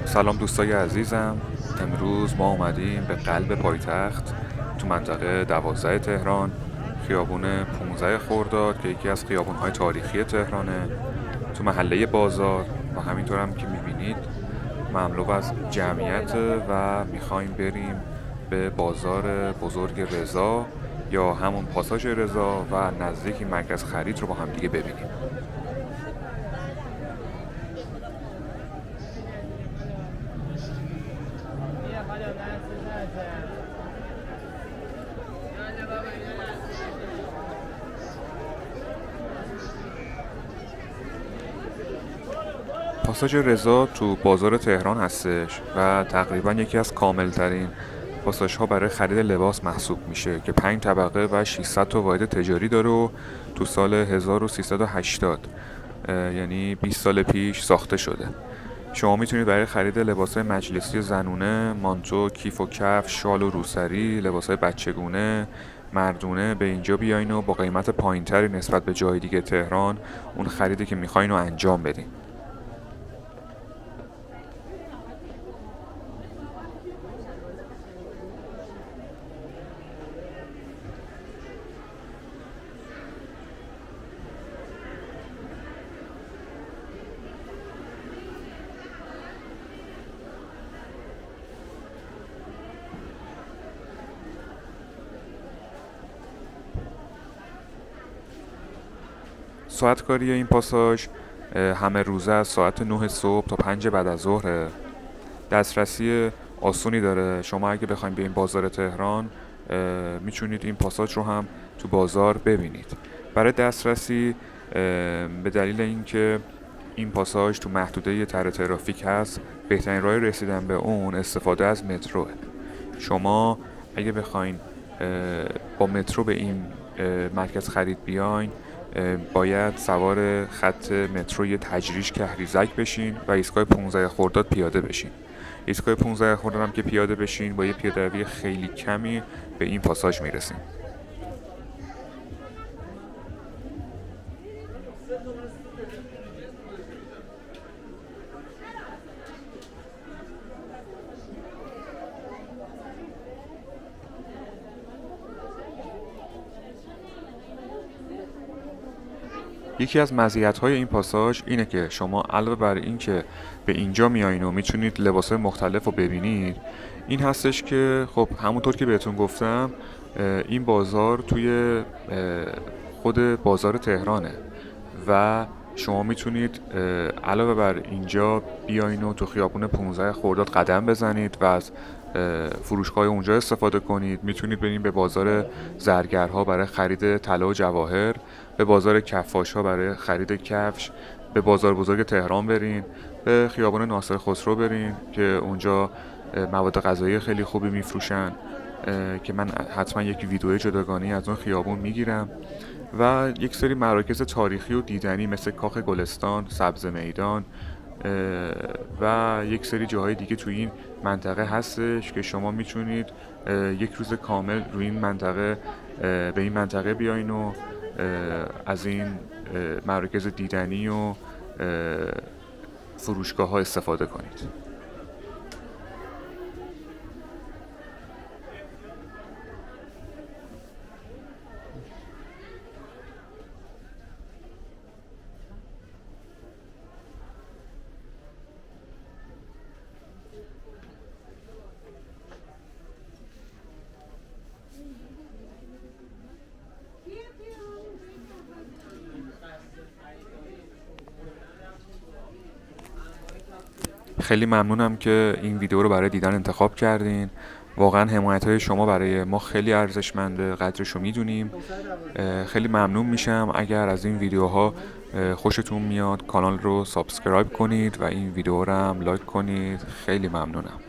سلام دوستای عزیزم. امروز ما اومدیم به قلب پایتخت تو منطقه 12 تهران، خیابون 15 خرداد که یکی از خیابون‌های تاریخی تهرانه، تو محله بازار و همینطور هم که میبینید مملو از جمعیت و میخوایم بریم به بازار بزرگ رضا یا همون پاساژ رضا و نزدیک مرکز خرید رو با هم دیگه ببینیم. پاساژ رضا تو بازار تهران هستش و تقریبا یکی از کاملترین پاساژها برای خرید لباس محسوب میشه که 5 طبقه و 600 تا واحد تجاری داره و تو سال 1380 یعنی 20 سال پیش ساخته شده. شما میتونید برای خرید لباسای مجلسی زنونه، مانتو، کیف و کف، شال و روسری، لباسای بچگونه، مردونه به اینجا بیاین و با قیمت پایینتری نسبت به جای دیگه تهران اون خریدی که میخواین رو انجام بدین. ساعت کاری این پاساژ همه روزه از ساعت 9 صبح تا 5 بعد از ظهره. دسترسی آسونی داره. شما اگه بخواید به این بازار تهران میتونید این پاساژ رو هم تو بازار ببینید. برای دسترسی به دلیل اینکه این پاساژ تو محدوده طرح ترافیک هست، بهترین راه رسیدن به اون استفاده از متروه. شما اگه بخواید با مترو به این مرکز خرید بیاین، باید سوار خط متروی تجریش کهریزک بشین و ایستگاه 15 خرداد پیاده بشین. ایستگاه 15 خرداد هم که پیاده بشین با یه پیاده‌روی خیلی کمی به این پاساژ میرسین. یکی از مزیت‌های این پاساژ اینه که شما علاوه بر این که به اینجا میایین و میتونید لباس‌های مختلف رو ببینید، این هستش که خب همونطور که بهتون گفتم این بازار توی خود بازار تهرانه و شما میتونید علاوه بر اینجا بیاین و تو خیابون 15 خرداد قدم بزنید و از فروشگاه اونجا استفاده کنید. میتونید برید به بازار زرگرها برای خرید طلا و جواهر، به بازار کفاش‌ها برای خرید کفش، به بازار بزرگ تهران برین، به خیابان ناصر خسرو برین که اونجا مواد غذایی خیلی خوبی میفروشن که من حتما یک ویدیو جداگانه از اون خیابون میگیرم، و یک سری مراکز تاریخی و دیدنی مثل کاخ گلستان، سبز میدان و یک سری جاهای دیگه توی این منطقه هستش که شما میتونید یک روز کامل روی این منطقه به این منطقه بیاین و از این مراکز دیدنی و فروشگاه ها استفاده کنید. خیلی ممنونم که این ویدیو رو برای دیدن انتخاب کردین. واقعا حمایت‌های شما برای ما خیلی ارزشمنده، قدرش رو میدونیم. خیلی ممنون میشم اگر از این ویدیوها خوشتون میاد کانال رو سابسکرایب کنید و این ویدیو رو هم لایک کنید. خیلی ممنونم.